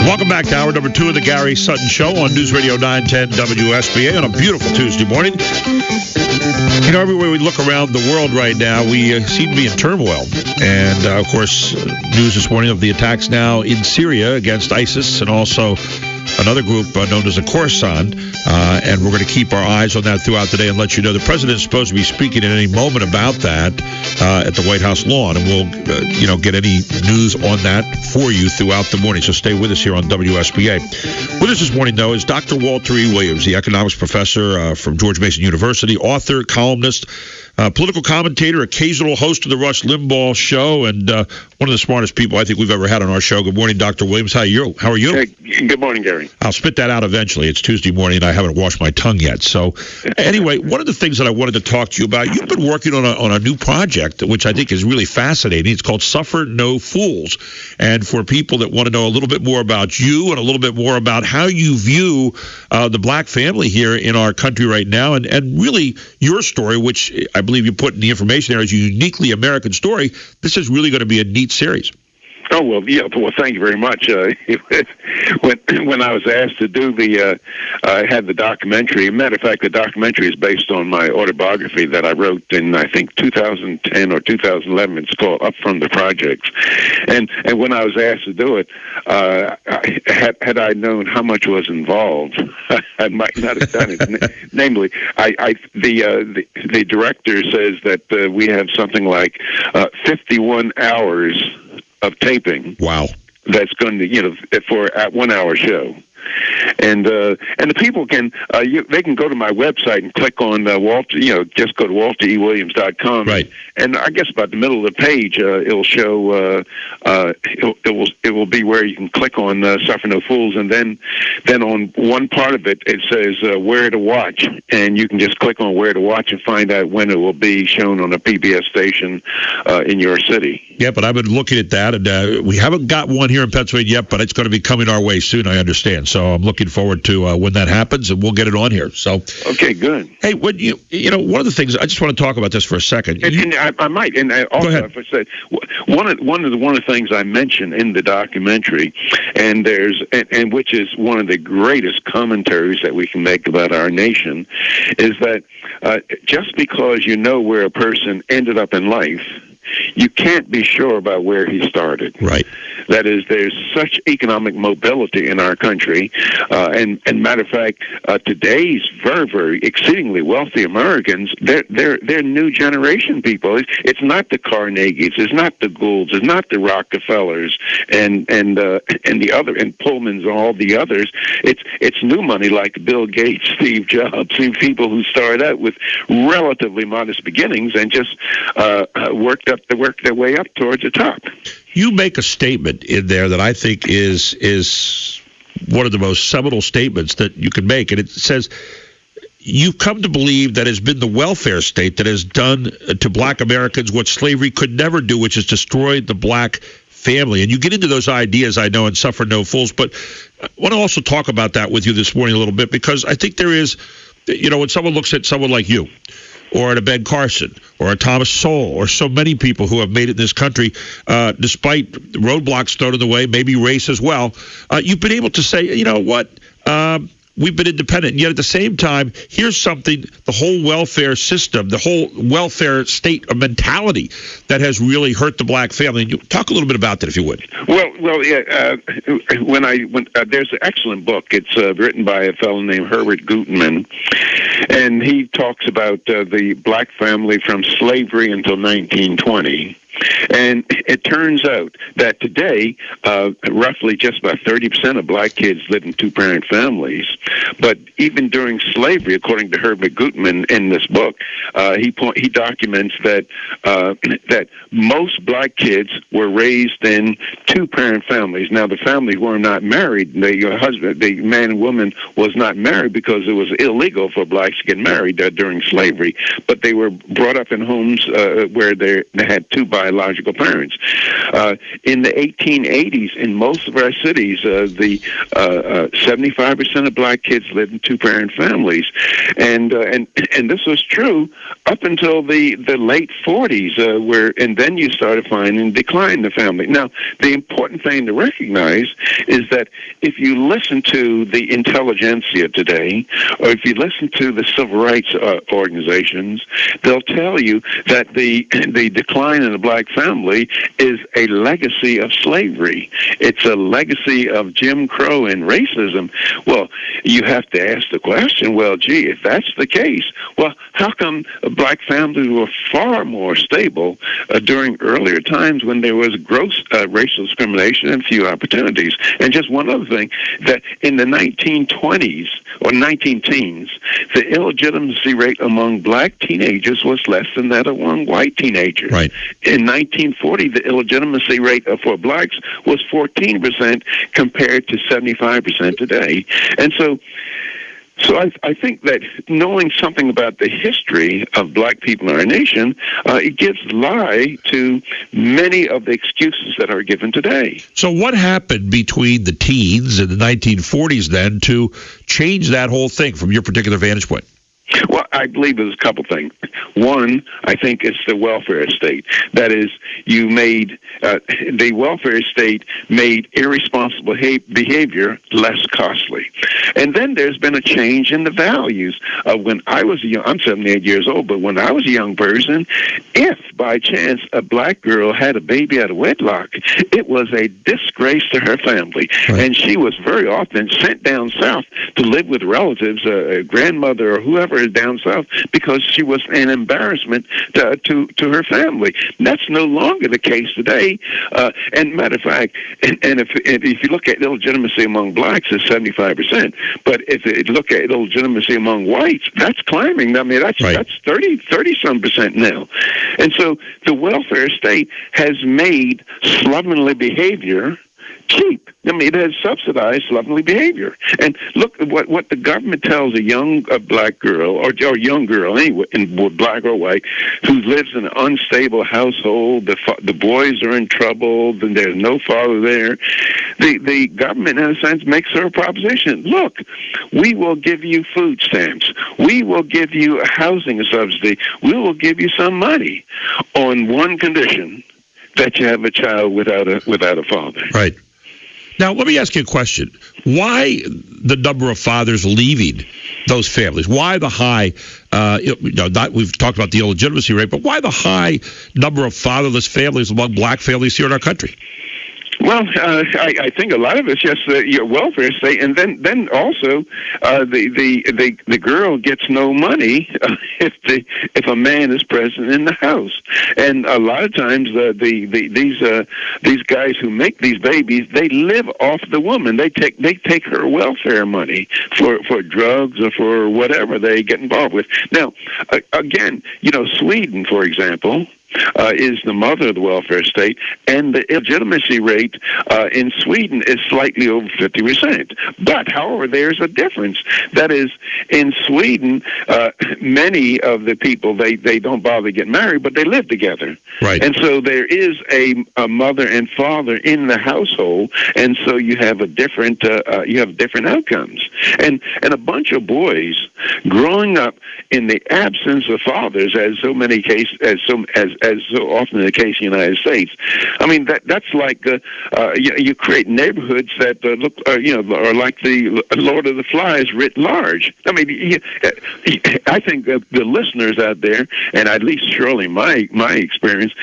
Welcome back to hour number 2 of the Gary Sutton Show on News Radio 910 WSBA on a beautiful Tuesday morning. You know, everywhere we look around the world right now, we seem to be in turmoil. And, of course, news this morning of the attacks now in Syria against ISIS and also another group known as the Khorasan. And we're going to keep our eyes on that throughout the day and let you know the president is supposed to be speaking at any moment about that at the White House lawn. And we'll, get any news on that for you throughout the morning. So stay with us here on WSBA. With us this morning, though, is Dr. Walter E. Williams, the economics professor from George Mason University, author, columnist, political commentator, occasional host of the Rush Limbaugh Show, and one of the smartest people I think we've ever had on our show. Good morning, Dr. Williams. How are you? Hey, good morning, Gary. I'll spit that out eventually. It's Tuesday morning, and I haven't washed my tongue yet. So anyway, one of the things that I wanted to talk to you about, you've been working on a new project, which I think is really fascinating. It's called Suffer No Fools. And for people that want to know a little bit more about you and a little bit more about how you view the black family here in our country right now, and really your story, which I believe you put in the information there as a uniquely American story, this is really going to be a neat series. Oh, well, yeah. Well, thank you very much. When I was asked to do I had the documentary. As a matter of fact, the documentary is based on my autobiography that I wrote in, I think, 2010 or 2011. It's called Up From the Projects. And when I was asked to do it, had I known how much was involved, I might not have done it. Namely, the director says that we have something like 51 hours of taping. Wow. That's going to, for a 1 hour show. And the people can they can go to my website and click on Walter. Just go to WalterEWilliams.com. Right. And I guess about the middle of the page, it'll show. It will be where you can click on Suffer No Fools, and then on one part of it, it says where to watch, and you can just click on where to watch and find out when it will be shown on a PBS station in your city. Yeah, but I've been looking at that, and we haven't got one here in Pennsylvania yet, but it's going to be coming our way soon, I understand. So I'm looking forward to when that happens, and we'll get it on here. So okay, good. Hey, when one of the things I just want to talk about this for a second. And I might, and also, if I said one of the things I mentioned in the documentary, and which is one of the greatest commentaries that we can make about our nation, is that just because you know where a person ended up in life, you can't be sure about where he started. Right. That is, there's such economic mobility in our country, and matter of fact, today's very, very exceedingly wealthy Americans, they're new generation people. It's not the Carnegies, it's not the Goulds, it's not the Rockefellers, and the other, and Pullmans and all the others. It's new money like Bill Gates, Steve Jobs, people who started out with relatively modest beginnings and just worked their way up towards the top. You make a statement in there that I think is one of the most seminal statements that you can make, and it says, you've come to believe that it's been the welfare state that has done to black Americans what slavery could never do, which is destroy the black family. And you get into those ideas, I know, and Suffer No Fools, but I want to also talk about that with you this morning a little bit, because I think there is, when someone looks at someone like you, or at a Ben Carson, or a Thomas Sowell, or so many people who have made it in this country, despite roadblocks thrown in the way, maybe race as well, you've been able to say, we've been independent. And yet at the same time, here's something, the whole welfare system, the whole welfare state mentality that has really hurt the black family. And you talk a little bit about that, if you would. Well, yeah. There's an excellent book. It's written by a fellow named Herbert Gutmann, and he talks about the black family from slavery until 1920. And it turns out that today, roughly just about 30% of black kids live in two-parent families. But even during slavery, according to Herbert Gutmann in this book, he documents that that most black kids were raised in two-parent families. Now, the families were not married. The man and woman was not married because it was illegal for blacks to get married during slavery. But they were brought up in homes where they had two biological parents. In the 1880s, in most of our cities, the 75% of black kids lived in two-parent families, and this was true up until the late 40s, and then you started finding decline in the family. Now, the important thing to recognize is that if you listen to the intelligentsia today, or if you listen to the civil rights organizations, they'll tell you that the decline in the black family is a legacy of slavery. It's a legacy of Jim Crow and racism. Well, you have to ask the question, well, gee, if that's the case, well, how come black families were far more stable during earlier times when there was gross racial discrimination and few opportunities? And just one other thing, that in the 1920s or 19-teens, the illegitimacy rate among black teenagers was less than that among white teenagers. Right. In 1940, the illegitimacy rate for blacks was 14% compared to 75% today. And so I think that knowing something about the history of black people in our nation, it gives lie to many of the excuses that are given today. So what happened between the teens and the 1940s then to change that whole thing from your particular vantage point? Well, I believe there's a couple things. One, I think it's the welfare state. That is, the welfare state made irresponsible behavior less costly. And then there's been a change in the values. When I was I'm 78 years old, but when I was a young person, if by chance a black girl had a baby out of wedlock, it was a disgrace to her family. Right. And she was very often sent down south to live with relatives, a grandmother or whoever is down south, because she was an embarrassment to her family. That's no longer the case today. And matter of fact, and if you look at illegitimacy among blacks, it's 75%. But if you look at illegitimacy among whites, that's climbing. I mean, that's 30-some percent now. And so the welfare state has made slovenly behavior cheap. I mean, it has subsidized slovenly behavior. And look at what the government tells a young black girl, or young girl anyway, black or white, who lives in an unstable household. The boys are in trouble, and there's no father there. The government, in a sense, makes her a proposition. Look, we will give you food stamps. We will give you a housing subsidy. We will give you some money on one condition: that you have a child without a father. Right. Now, let me ask you a question. Why the number of fathers leaving those families? Why the high, we've talked about the illegitimacy rate, but why the high number of fatherless families among black families here in our country? Well, I think a lot of it's just your welfare state, and then also the girl gets no money if a man is present in the house, and a lot of times these guys who make these babies, they live off the woman. They take her welfare money for drugs or for whatever they get involved with. Now, again, Sweden, for example, is the mother of the welfare state, and the illegitimacy rate in Sweden is slightly over 50%. But, however, there's a difference. That is, in Sweden, many of the people, they don't bother to get married, but they live together. Right. And so there is a mother and father in the household, and so you have different outcomes. And a bunch of boys growing up in the absence of fathers, as so many cases, as so often the case in the United States. I mean, that's like you create neighborhoods that are like the Lord of the Flies writ large. I mean, I think that the listeners out there, and at least surely my experience,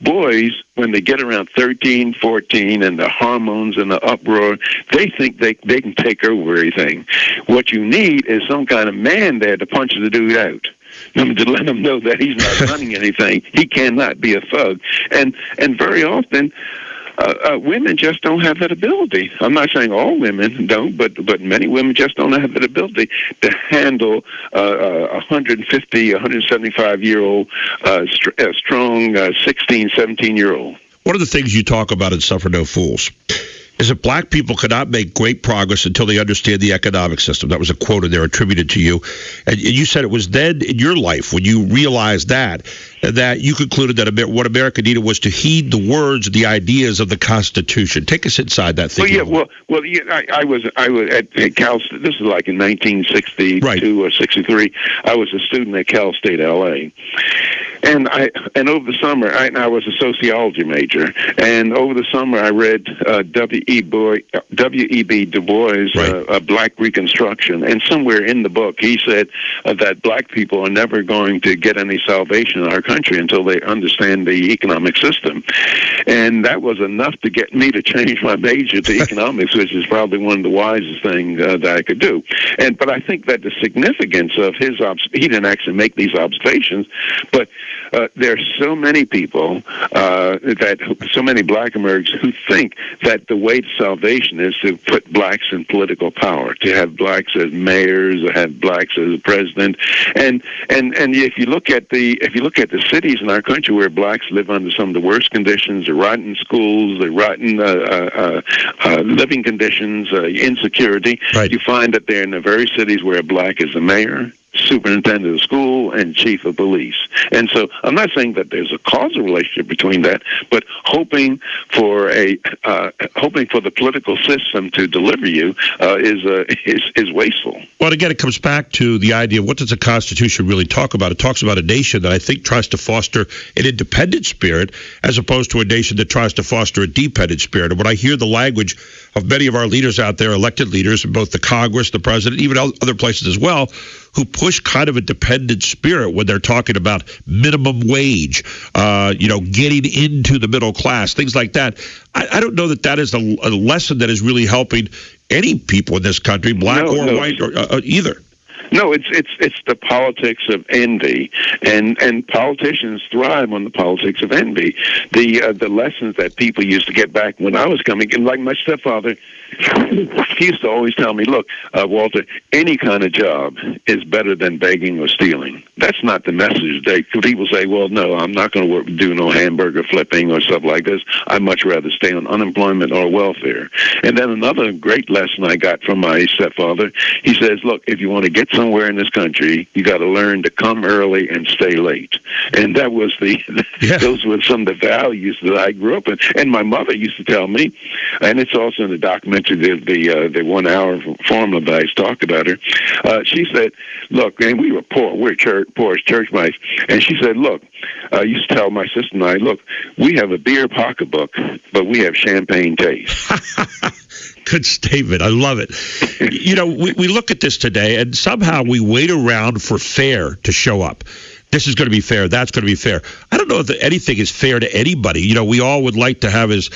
boys, when they get around 13, 14, and the hormones and the uproar, they think they can take over everything. What you need is some kind of man there to punch the dude out, to let him know that he's not running anything. He cannot be a thug. And very often, women just don't have that ability. I'm not saying all women don't, but many women just don't have that ability to handle 150, 175-year-old strong 16, 17-year-old. One of the things you talk about in Suffer No Fools is that black people cannot make great progress until they understand the economic system. That was a quote in there attributed to you. And you said it was then in your life when you realized that you concluded that what America needed was to heed the words and the ideas of the Constitution. Take us inside that thinking. I was at Cal. This is like in 1962 or 63. I was a student at Cal State, L.A. And over the summer, I was a sociology major, and over the summer I read W.E.B. Du Bois' Black Reconstruction, and somewhere in the book he said that black people are never going to get any salvation in our country until they understand the economic system. And that was enough to get me to change my major to economics, which is probably one of the wisest things that I could do. But I think that the significance of he didn't actually make these observations, but there are so many people, so many black Americans who think that the way to salvation is to put blacks in political power, to have blacks as mayors, or have blacks as president. And if you look at the cities in our country where blacks live under some of the worst conditions, the rotten schools, the rotten living conditions, insecurity, you find that they're in the very cities where a black is the mayor, superintendent of school, and chief of police. And so I'm not saying that there's a causal relationship between that, but hoping for the political system to deliver you is wasteful. Well, again, it comes back to the idea of what does the Constitution really talk about? It talks about a nation that I think tries to foster an independent spirit as opposed to a nation that tries to foster a dependent spirit. And when I hear the language of many of our leaders out there, elected leaders in both the Congress, the president, even other places as well, who push kind of a dependent spirit when they're talking about minimum wage, getting into the middle class, things like that. I don't know that is a lesson that is really helping any people in this country, black or white, or either. No, it's the politics of envy, and politicians thrive on the politics of envy. The lessons that people used to get back when I was coming, and like my stepfather, he used to always tell me, look, Walter, any kind of job is better than begging or stealing. That's not the message. People say, well, no, I'm not going to do no hamburger flipping or stuff like this. I'd much rather stay on unemployment or welfare. And then another great lesson I got from my stepfather, he says, look, if you want to get somewhere in this country, you got to learn to come early and stay late. And that was those were some of the values that I grew up in. And my mother used to tell me, and it's also in the documentary, the 1 hour formula that I talked about her. She said, look, man, we were poor. We're poor as church mice. And she said, look, I used to tell my sister and I, look, we have a beer pocketbook, but we have champagne taste. Good statement. I love it. We look at this today, and somehow we wait around for fair to show up. This is going to be fair. That's going to be fair. I don't know if anything is fair to anybody. We all would like to have as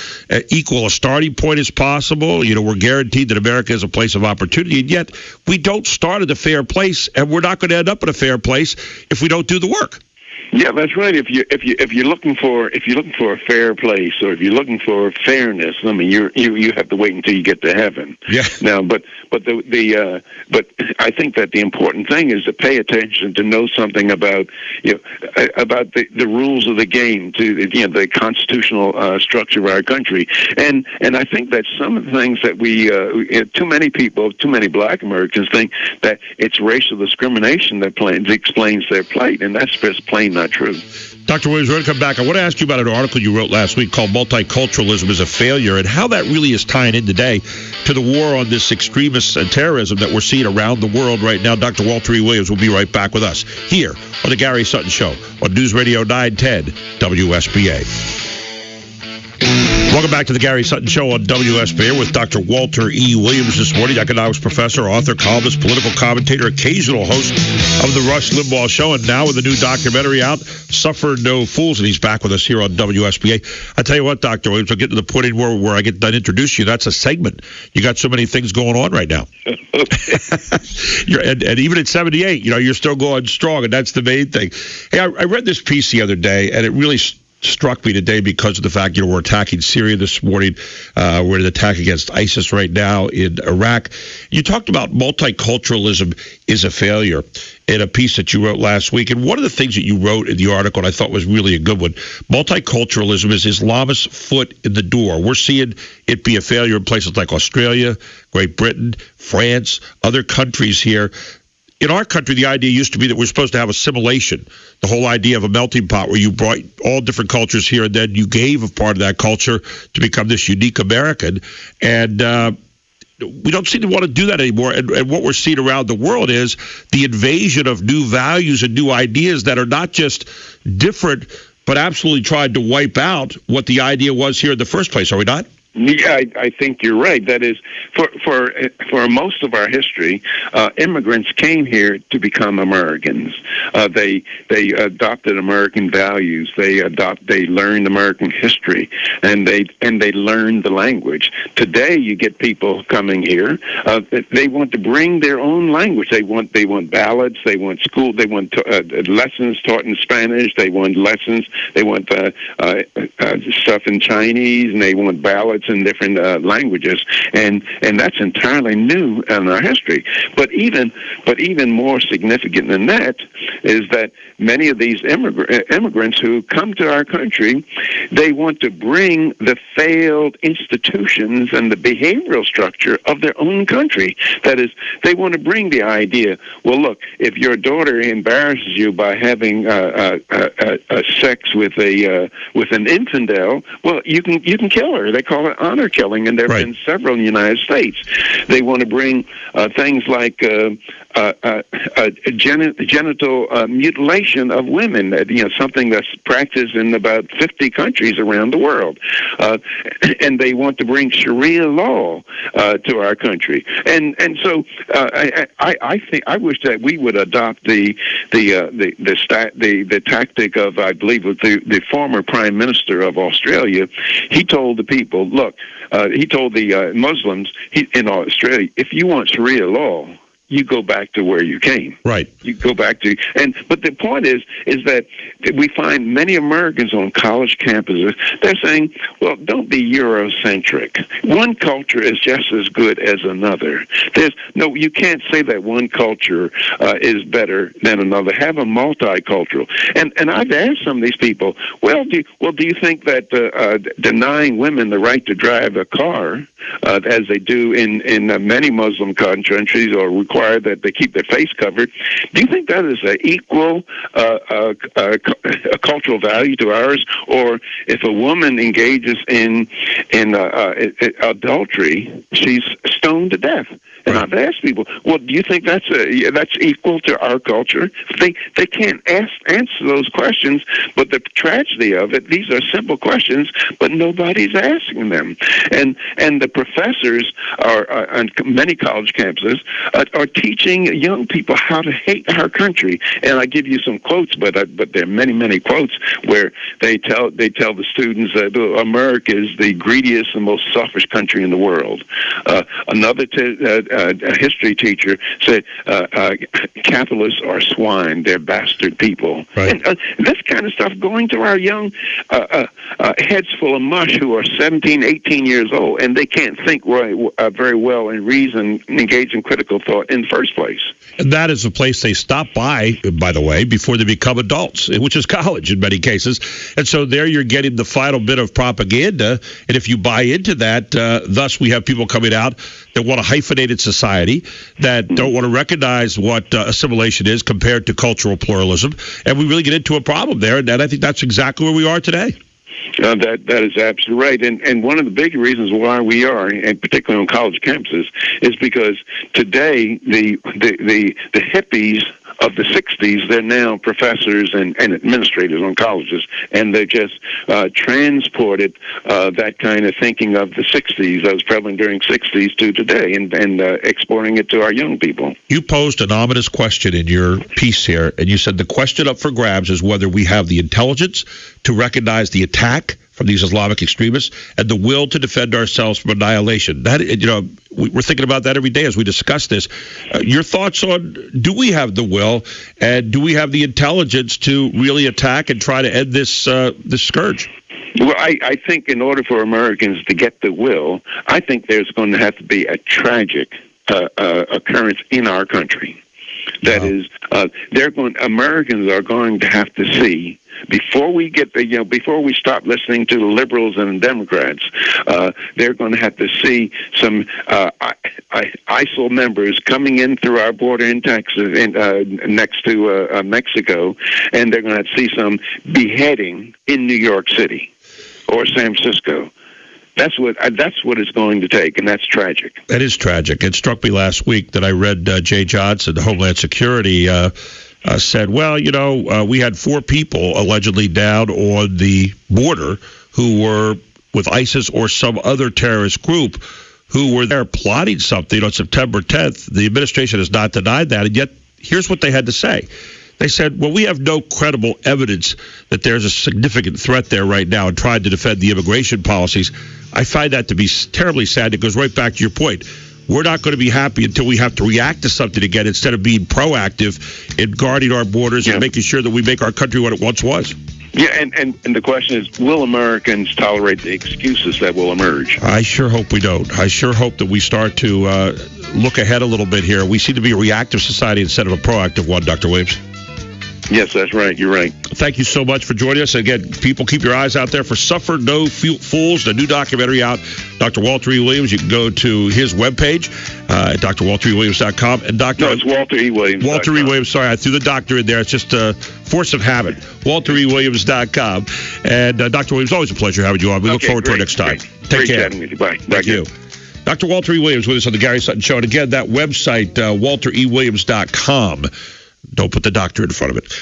equal a starting point as possible. We're guaranteed that America is a place of opportunity, and yet we don't start at a fair place, and we're not going to end up at a fair place if we don't do the work. Yeah, that's right. If you're looking for a fair place, or if you're looking for fairness, I mean, you have to wait until you get to heaven. Yeah. Now, but I think that the important thing is to pay attention, to know something about the rules of the game, to the constitutional structure of our country, and I think that some of the things that too many black Americans think that it's racial discrimination that explains their plight, and that's just plain not true. Dr. Williams, we're going to come back. I want to ask you about an article you wrote last week called Multiculturalism is a Failure, and how that really is tying in today to the war on this extremist terrorism that we're seeing around the world right now. Dr. Walter E. Williams will be right back with us here on The Gary Sutton Show on News Radio 910 WSBA. Welcome back to the Gary Sutton Show on WSBA with Dr. Walter E. Williams this morning, economics professor, author, columnist, political commentator, occasional host of the Rush Limbaugh Show, and now with a new documentary out, Suffer No Fools, and he's back with us here on WSBA. I tell you what, Dr. Williams, I'll get to the point where I get done introduce you. That's a segment. You got so many things going on right now. and even at 78, you're still going strong, and that's the main thing. Hey, I read this piece the other day, and it really struck me today because of the fact, we're attacking Syria this morning. We're in an attack against ISIS right now in Iraq. You talked about multiculturalism is a failure in a piece that you wrote last week. And one of the things that you wrote in the article, and I thought was really a good one, multiculturalism is Islamist's foot in the door. We're seeing it be a failure in places like Australia, Great Britain, France, other countries here. In our country, the idea used to be that we're supposed to have assimilation, the whole idea of a melting pot where you brought all different cultures here and then you gave a part of that culture to become this unique American. And we don't seem to want to do that anymore. And what we're seeing around the world is the invasion of new values and new ideas that are not just different, but absolutely tried to wipe out what the idea was here in the first place. Are we not? Yeah, I think you're right. That is, for most of our history, immigrants came here to become Americans. They adopted American values. They learned American history, and they learned the language. Today, you get people coming here. They want to bring their own language. They want ballads. They want school. They want lessons taught in Spanish. They want lessons. They want stuff in Chinese, and they want ballads in different languages, and that's entirely new in our history. But even more significant than that is that many of these immigrants who come to our country, they want to bring the failed institutions and the behavioral structure of their own country. That is, they want to bring the idea, well, look, if your daughter embarrasses you by having sex with an infidel, well, you can kill her. They call it honor killing, and there have been several in the United States. They want to bring things like genital mutilation of women, something that's practiced in about 50 countries around the world, and they want to bring Sharia law to our country. And so I wish that we would adopt the tactic of, I believe, the former Prime Minister of Australia. He told the people, look, he told the Muslims in Australia, if you want Sharia law, you go back to where you came. Right. You go back to, but the point is that we find many Americans on college campuses, they're saying, well, don't be Eurocentric. One culture is just as good as another. You can't say that one culture is better than another. Have a multicultural. And I've asked some of these people, do you think that denying women the right to drive a car, as they do in many Muslim countries, or require that they keep their face covered, do you think that is an equal a cultural value to ours? Or if a woman engages in adultery, she's stoned to death? And I've asked people, well, do you think that's equal to our culture? They can't answer those questions. But the tragedy of it, these are simple questions, but nobody's asking them. And the professors on many college campuses are teaching young people how to hate our country. And I give you some quotes, but there are many quotes where they tell the students that America is the greediest and most selfish country in the world. Another a history teacher said, capitalists are swine, they're bastard people. Right. And this kind of stuff going to our young heads full of mush who are 17, 18 years old, and they can't think very well and reason, engage in critical thought in the first place. And that is the place they stop by the way, before they become adults, which is college in many cases. And so there you're getting the final bit of propaganda. And if you buy into that, thus we have people coming out that want a hyphenated society, that don't want to recognize what assimilation is compared to cultural pluralism. And we really get into a problem there. And I think that's exactly where we are today. That is absolutely right, and one of the big reasons why we are, and particularly on college campuses, is because today the hippies of the 60s, they're now professors and administrators on colleges, and they just transported that kind of thinking of the 60s that was prevalent during 60s to today, and exporting it to our young people. You posed an ominous question in your piece here, and you said the question up for grabs is whether we have the intelligence to recognize the attack from from these Islamic extremists, and the will to defend ourselves from annihilation. That, we're thinking about that every day as we discuss this. Your thoughts on, do we have the will, and do we have the intelligence to really attack and try to end this scourge? Well, I think in order for Americans to get the will, I think there's going to have to be a tragic occurrence in our country. That is, Americans are going to have to see, before we before we stop listening to the liberals and the Democrats, they're going to have to see some ISIL members coming in through our border in Texas, next to Mexico, and they're going to see some beheading in New York City or San Francisco. That's what it's going to take, and that's tragic. That is tragic. It struck me last week that I read Jay Johnson, the Homeland Security, said, well, we had 4 people allegedly down on the border who were with ISIS or some other terrorist group who were there plotting something on September 10th. The administration has not denied that, and yet here's what they had to say. They said, well, we have no credible evidence that there's a significant threat there right now and tried to defend the immigration policies. I find that to be terribly sad. It goes right back to your point. We're not going to be happy until we have to react to something again instead of being proactive in guarding our borders and making sure that we make our country what it once was. Yeah, and the question is, will Americans tolerate the excuses that will emerge? I sure hope we don't. I sure hope that we start to look ahead a little bit here. We seem to be a reactive society instead of a proactive one, Dr. Williams. Yes, that's right. You're right. Thank you so much for joining us. Again, people, keep your eyes out there for Suffer No Fools, the new documentary out. Dr. Walter E. Williams, you can go to his webpage at drwalterewilliams.com. And No, it's Walter E. Williams. Walter E. Williams. Sorry, I threw the doctor in there. It's just a force of habit. WalterEWilliams.com. And Dr. Williams, always a pleasure having you on. We look forward to our next time. Take care. Chatting with you. Bye. Thank you. Dr. Walter E. Williams with us on the Gary Sutton Show. And again, that website, WalterEWilliams.com. Don't put the doctor in front of it.